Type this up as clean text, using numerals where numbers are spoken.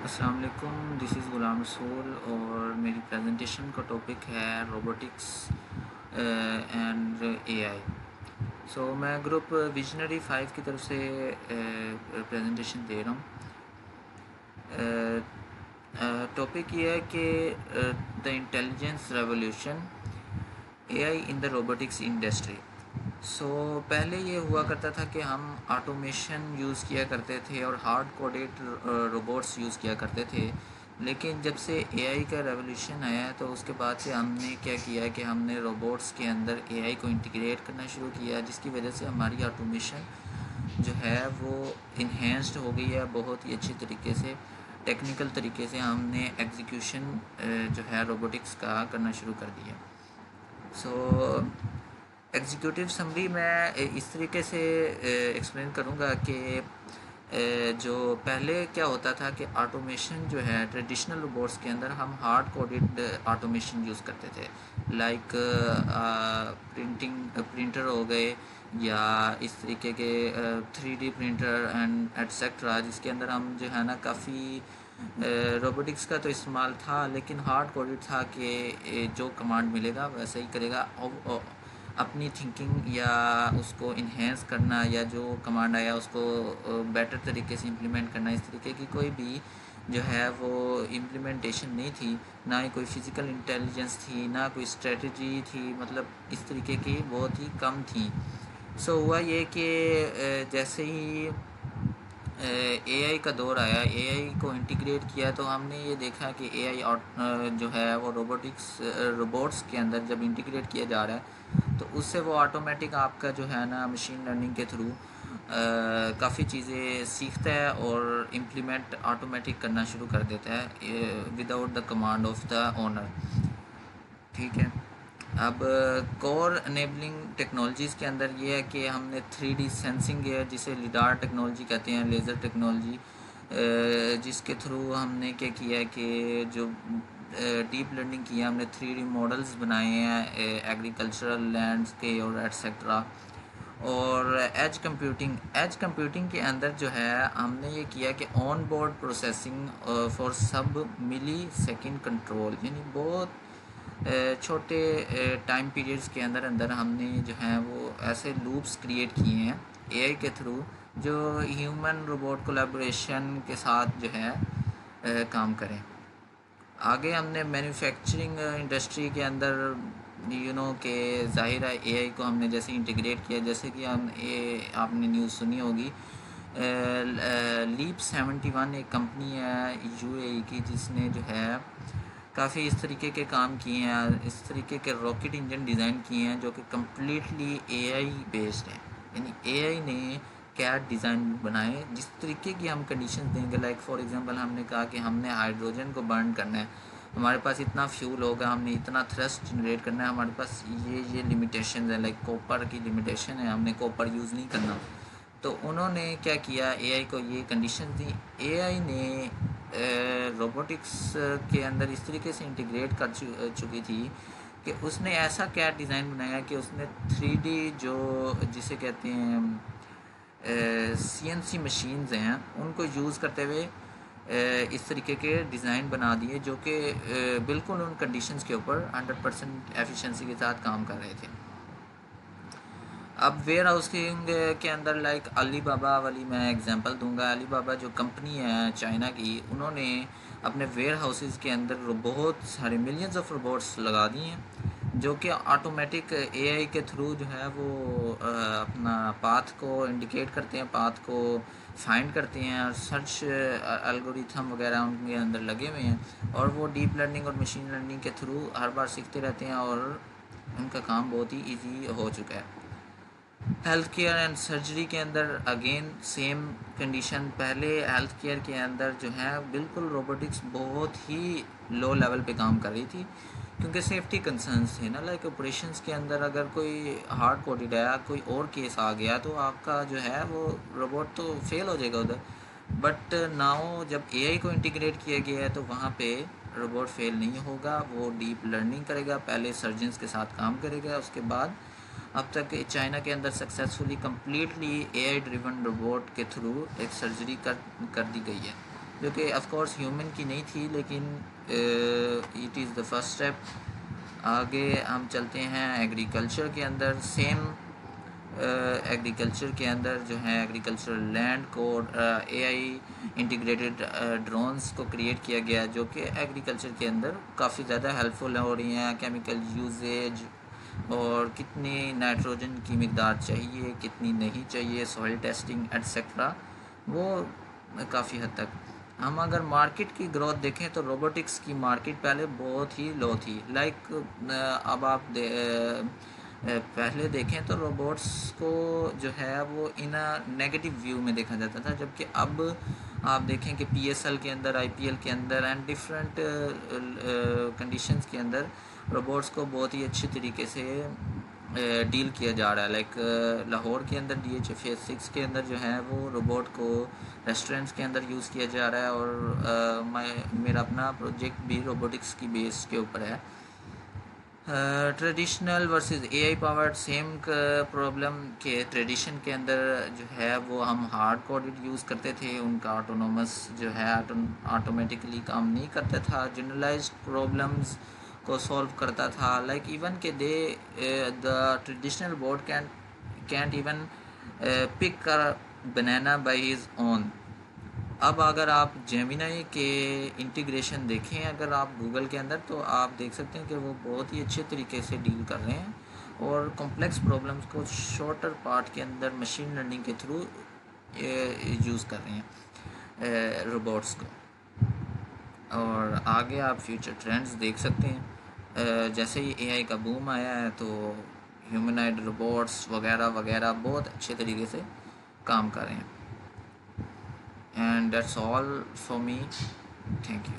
अस्सलाम वालेकुम, this is Ghulam Rasool और मेरी प्रेजेंटेशन का टॉपिक है रोबोटिक्स एंड एआई। सो मैं ग्रुप विजनरी 5 की तरफ से प्रेजेंटेशन दे रहा हूँ। टॉपिक ये है कि the intelligence revolution AI in the robotics industry. So पहले ये हुआ करता था कि हम ऑटोमेशन यूज़ किया करते थे और हार्ड कोडेड रोबोट्स यूज़ किया करते थे, लेकिन जब से एआई का रेवोल्यूशन आया तो उसके बाद से हमने क्या किया कि हमने रोबोट्स के अंदर एआई को इंटीग्रेट करना शुरू किया, जिसकी वजह से हमारी ऑटोमेशन जो है वो इन्हेंस्ड हो गई है बहुत ही अच्छी तरीके से। टेक्निकल तरीके से हमने एग्जीक्यूशन जो है रोबोटिक्स का करना शुरू कर दिया। सो एग्जीक्यूटिव समरी मैं इस तरीके से एक्सप्लेन करूँगा कि जो पहले क्या होता था कि ऑटोमेशन जो है ट्रेडिशनल रोबोट्स के अंदर हम हार्ड कोडेड ऑटोमेशन यूज़ करते थे, लाइक प्रिंटर हो गए या इस तरीके के 3D प्रिंटर एंड एटसेट्रा, जिसके अंदर हम जो है ना काफ़ी रोबोटिक्स का तो इस्तेमाल था, लेकिन हार्ड कोडेड था कि जो कमांड मिलेगा वैसे ही करेगा। अपनी थिंकिंग या उसको इन्हेंस करना या जो कमांड आया उसको बेटर तरीके से इम्प्लीमेंट करना, इस तरीके की कोई भी जो है वो इम्प्लीमेंटेशन नहीं थी। ना ही कोई फिज़िकल इंटेलिजेंस थी, ना कोई स्ट्रेटजी थी, मतलब इस तरीके की बहुत ही कम थी। सो हुआ ये कि जैसे ही एआई का दौर आया, एआई को इंटीग्रेट किया, तो हमने ये देखा कि एआई जो है वो रोबोट्स के अंदर जब इंटीग्रेट किया जा रहा है तो उससे वो ऑटोमेटिक आपका जो है ना मशीन लर्निंग के थ्रू काफ़ी चीज़ें सीखता है और इम्प्लीमेंट ऑटोमेटिक करना शुरू कर देता है without the command of the owner. ठीक है। अब कोर एनेबलिंग टेक्नोलॉजीज़ के अंदर ये है कि हमने 3D सेंसिंग है, जिसे लिडार टेक्नोलॉजी कहते हैं, लेज़र टेक्नोलॉजी, जिसके थ्रू हमने क्या किया है कि जो डीप लर्निंग किया, हमने 3D मॉडल्स बनाए हैं एग्रीकल्चरल लैंड्स के और एटसेट्रा। और एज कंप्यूटिंग के अंदर जो है हमने ये किया कि ऑन बोर्ड प्रोसेसिंग फॉर सब मिली सेकेंड कंट्रोल, यानी बहुत छोटे टाइम पीरियड्स के अंदर अंदर हमने जो है वो ऐसे लूप्स क्रिएट किए हैं एआई के थ्रू, जो ह्यूमन रोबोट कोलैबोरेशन के साथ जो है काम करें। आगे हमने मैन्युफैक्चरिंग इंडस्ट्री के अंदर के ज़ाहिर है एआई को हमने जैसे इंटीग्रेट किया, जैसे कि आपने न्यूज़ सुनी होगी, लीप 71 एक कंपनी है यूएई की, जिसने जो है काफ़ी इस तरीके के काम किए हैं, इस तरीके के रॉकेट इंजन डिज़ाइन किए हैं जो कि कम्प्लीटली एआई बेस्ड है। यानी एआई ने कैड डिज़ाइन बनाए, जिस तरीके की हम कंडीशन देंगे, लाइक फॉर एग्जांपल हमने कहा कि हमने हाइड्रोजन को बर्न करना है, हमारे पास इतना फ्यूल होगा, हमने इतना थ्रस्ट जनरेट करना है, हमारे पास ये लिमिटेशन है, लाइक कॉपर की लिमिटेशन है, हमने कॉपर यूज़ नहीं करना। तो उन्होंने क्या किया, एआई को ये कंडीशन दी। एआई ने रोबोटिक्स के अंदर इस तरीके से इंटीग्रेट कर चुकी थी कि उसने ऐसा कैड डिज़ाइन बनाया कि उसने 3D जो जिसे कहते हैं सीएनसी मशीन्स हैं, उनको यूज़ करते हुए इस तरीके के डिज़ाइन बना दिए जो कि बिल्कुल उन कंडीशंस के ऊपर 100% एफिशिएंसी के साथ काम कर रहे थे। अब वेयर हाउसिंग के अंदर लाइक अली बाबा वाली मैं एग्जांपल दूंगा। अली बाबा जो कंपनी है चाइना की, उन्होंने अपने वेयर हाउसेस के अंदर बहुत सारे मिलियंस ऑफ रोबोट्स लगा दिए हैं, जो कि ऑटोमेटिक एआई के थ्रू जो है वो अपना पाथ को इंडिकेट करते हैं, पाथ को फाइंड करते हैं, और सर्च एल्गोरिथम वगैरह उनके अंदर लगे हुए हैं, और वो डीप लर्निंग और मशीन लर्निंग के थ्रू हर बार सीखते रहते हैं और उनका काम बहुत ही ईजी हो चुका है। हेल्थ केयर एंड सर्जरी के अंदर अगेन सेम कंडीशन। पहले हेल्थ केयर के अंदर जो है बिल्कुल रोबोटिक्स बहुत ही लो लेवल पे काम कर रही थी, क्योंकि सेफ्टी कंसर्न्स थे ना, लाइक ऑपरेशंस के अंदर अगर कोई हार्ड कोडेड है, कोई और केस आ गया तो आपका जो है वो रोबोट तो फेल हो जाएगा उधर। बट नाउ जब एआई को इंटीग्रेट किया गया है तो वहाँ पे रोबोट फेल नहीं होगा, वो डीप लर्निंग करेगा, पहले सर्जन्स के साथ काम करेगा, उसके बाद अब तक चाइना के अंदर successfully completely AI driven robot के थ्रू एक सर्जरी कर दी गई है। जो कि ऑफ कोर्स ह्यूमन की नहीं थी, लेकिन it is the first step. आगे हम चलते हैं एग्रीकल्चर के अंदर। सेम एग्रीकल्चर के अंदर जो है एग्रीकल्चरल लैंड को एआई इंटीग्रेटेड ड्रोन्स को क्रिएट किया गया, जो कि एग्रीकल्चर के अंदर काफ़ी ज़्यादा हेल्पफुल हो रही हैं। केमिकल यूजेज और कितनी नाइट्रोजन की मकदार चाहिए, कितनी नहीं चाहिए, सॉइल टेस्टिंग एट्सेट्रा, वो काफ़ी हद तक। हम अगर मार्केट की ग्रोथ देखें तो रोबोटिक्स की मार्केट पहले बहुत ही लो थी। लाइक अब आप पहले देखें तो रोबोट्स को जो है वो इन नेगेटिव व्यू में देखा जाता था, जबकि अब आप देखें कि पीएसएल के अंदर, आईपीएल के अंदर एंड डिफरेंट कंडीशंस के अंदर रोबोट्स को बहुत ही अच्छे तरीके से डील किया जा रहा है। लाइक लाहौर के अंदर DH फेज 6 के अंदर जो है वो रोबोट को रेस्टोरेंट्स के अंदर यूज़ किया जा रहा है, और मेरा अपना प्रोजेक्ट भी रोबोटिक्स की बेस के ऊपर है। Traditional versus AI powered, same problem के ट्रेडिशन के अंदर जो है वो हम हार्ड कोडेड यूज़ करते थे, उनका ऑटोनोमस जो है ऑटोमेटिकली काम नहीं करता था, जनरलाइज्ड प्रॉब्लम्स को सॉल्व करता था। लाइक इवन के they the traditional board can't even pick banana by his own. अब अगर आप जेमिनाई के इंटीग्रेशन देखें अगर आप गूगल के अंदर, तो आप देख सकते हैं कि वो बहुत ही अच्छे तरीके से डील कर रहे हैं और कॉम्प्लेक्स प्रॉब्लम्स को शॉर्टर पार्ट के अंदर मशीन लर्निंग के थ्रू यूज़ कर रहे हैं रोबोट्स को। और आगे आप फ्यूचर ट्रेंड्स देख सकते हैं। जैसे ही एआई का बूम आया है तो ह्यूमनॉइड रोबोट्स वगैरह वगैरह बहुत अच्छे तरीके से काम कर रहे हैं। And that's all for me. Thank you.